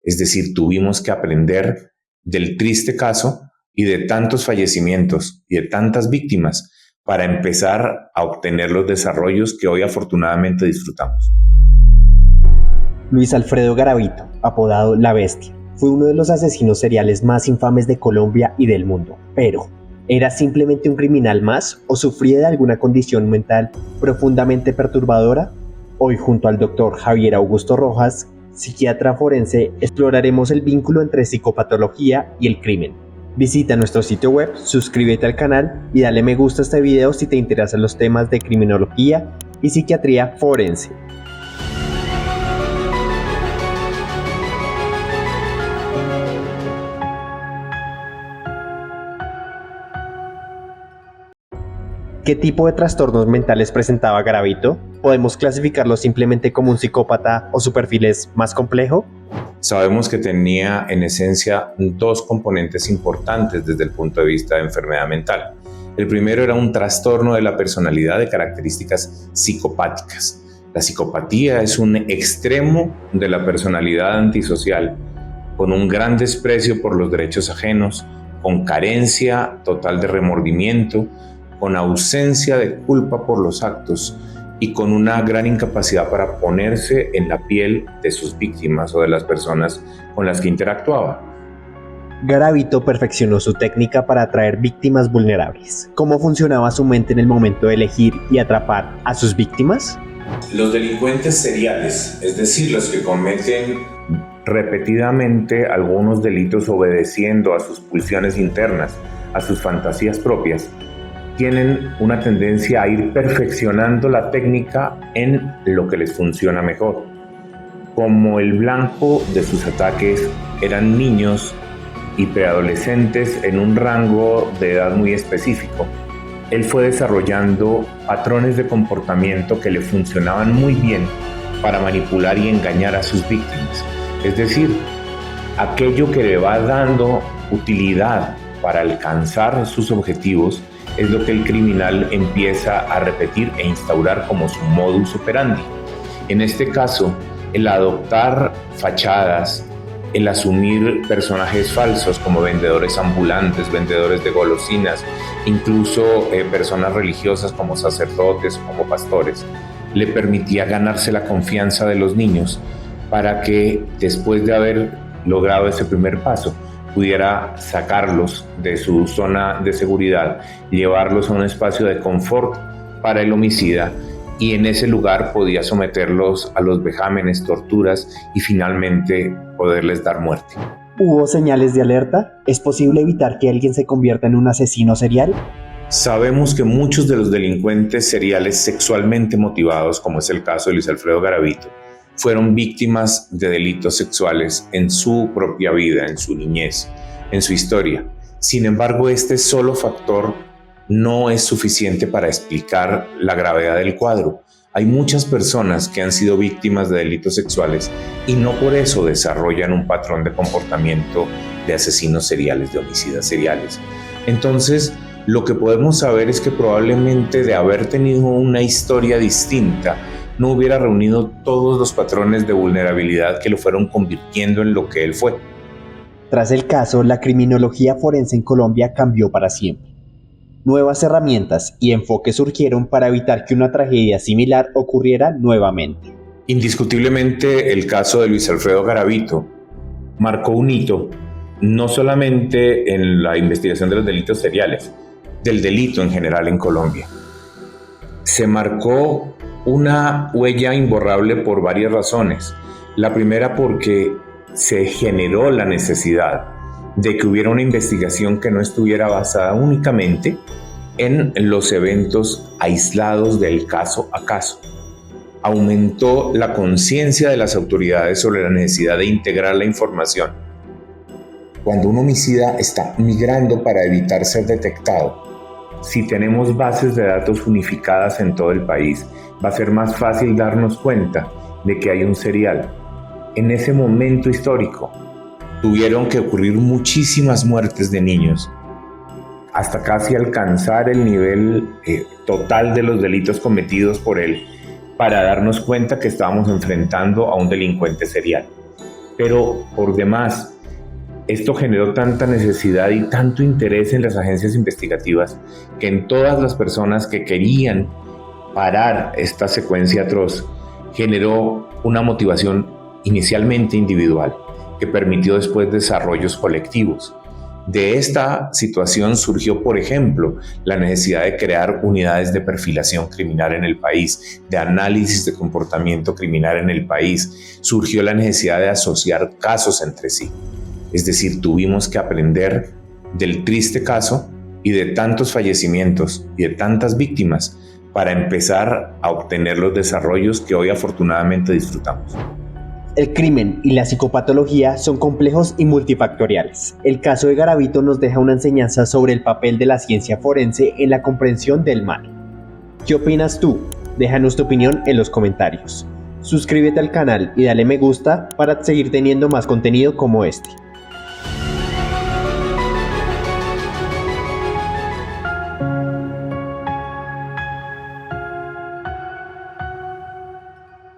Es decir, tuvimos que aprender del triste caso y de tantos fallecimientos y de tantas víctimas para empezar a obtener los desarrollos que hoy afortunadamente disfrutamos. Luis Alfredo Garavito, apodado La Bestia, fue uno de los asesinos seriales más infames de Colombia y del mundo. Pero, ¿era simplemente un criminal más o sufría de alguna condición mental profundamente perturbadora? Hoy, junto al doctor Javier Augusto Rojas, psiquiatra forense, exploraremos el vínculo entre psicopatología y el crimen. Visita nuestro sitio web, suscríbete al canal y dale me gusta a este video si te interesan los temas de criminología y psiquiatría forense. ¿Qué tipo de trastornos mentales presentaba Garavito? ¿Podemos clasificarlo simplemente como un psicópata o su perfil es más complejo? Sabemos que tenía en esencia dos componentes importantes desde el punto de vista de enfermedad mental. El primero era un trastorno de la personalidad de características psicopáticas. La psicopatía es un extremo de la personalidad antisocial, con un gran desprecio por los derechos ajenos, con carencia total de remordimiento, con ausencia de culpa por los actos y con una gran incapacidad para ponerse en la piel de sus víctimas o de las personas con las que interactuaba. Garavito perfeccionó su técnica para atraer víctimas vulnerables. ¿Cómo funcionaba su mente en el momento de elegir y atrapar a sus víctimas? Los delincuentes seriales, es decir, los que cometen repetidamente algunos delitos obedeciendo a sus pulsiones internas, a sus fantasías propias, tienen una tendencia a ir perfeccionando la técnica en lo que les funciona mejor. Como el blanco de sus ataques eran niños y preadolescentes en un rango de edad muy específico, él fue desarrollando patrones de comportamiento que le funcionaban muy bien para manipular y engañar a sus víctimas. Es decir, aquello que le va dando utilidad para alcanzar sus objetivos es lo que el criminal empieza a repetir e instaurar como su modus operandi. En este caso, el adoptar fachadas, el asumir personajes falsos como vendedores ambulantes, vendedores de golosinas, incluso personas religiosas como sacerdotes o como pastores, le permitía ganarse la confianza de los niños para que después de haber logrado ese primer paso, pudiera sacarlos de su zona de seguridad, llevarlos a un espacio de confort para el homicida y en ese lugar podía someterlos a los vejámenes, torturas y finalmente poderles dar muerte. ¿Hubo señales de alerta? ¿Es posible evitar que alguien se convierta en un asesino serial? Sabemos que muchos de los delincuentes seriales sexualmente motivados, como es el caso de Luis Alfredo Garavito, fueron víctimas de delitos sexuales en su propia vida, en su niñez, en su historia. Sin embargo, este solo factor no es suficiente para explicar la gravedad del cuadro. Hay muchas personas que han sido víctimas de delitos sexuales y no por eso desarrollan un patrón de comportamiento de asesinos seriales, de homicidas seriales. Entonces, lo que podemos saber es que probablemente de haber tenido una historia distinta, no hubiera reunido todos los patrones de vulnerabilidad que lo fueron convirtiendo en lo que él fue. Tras el caso, la criminología forense en Colombia cambió para siempre. Nuevas herramientas y enfoques surgieron para evitar que una tragedia similar ocurriera nuevamente. Indiscutiblemente, el caso de Luis Alfredo Garavito marcó un hito, no solamente en la investigación de los delitos seriales, del delito en general en Colombia. Se marcó una huella imborrable por varias razones. La primera porque se generó la necesidad de que hubiera una investigación que no estuviera basada únicamente en los eventos aislados del caso a caso. Aumentó la conciencia de las autoridades sobre la necesidad de integrar la información. Cuando un homicida está migrando para evitar ser detectado, si tenemos bases de datos unificadas en todo el país, va a ser más fácil darnos cuenta de que hay un serial. En ese momento histórico, tuvieron que ocurrir muchísimas muertes de niños, hasta casi alcanzar el nivel total de los delitos cometidos por él, para darnos cuenta que estábamos enfrentando a un delincuente serial. Pero por demás, esto generó tanta necesidad y tanto interés en las agencias investigativas que en todas las personas que querían parar esta secuencia atroz generó una motivación inicialmente individual que permitió después desarrollos colectivos. De esta situación surgió, por ejemplo, la necesidad de crear unidades de perfilación criminal en el país, de análisis de comportamiento criminal en el país. Surgió la necesidad de asociar casos entre sí. Es decir, tuvimos que aprender del triste caso y de tantos fallecimientos y de tantas víctimas para empezar a obtener los desarrollos que hoy afortunadamente disfrutamos. El crimen y la psicopatología son complejos y multifactoriales. El caso de Garavito nos deja una enseñanza sobre el papel de la ciencia forense en la comprensión del mal. ¿Qué opinas tú? Déjanos tu opinión en los comentarios. Suscríbete al canal y dale me gusta para seguir teniendo más contenido como este.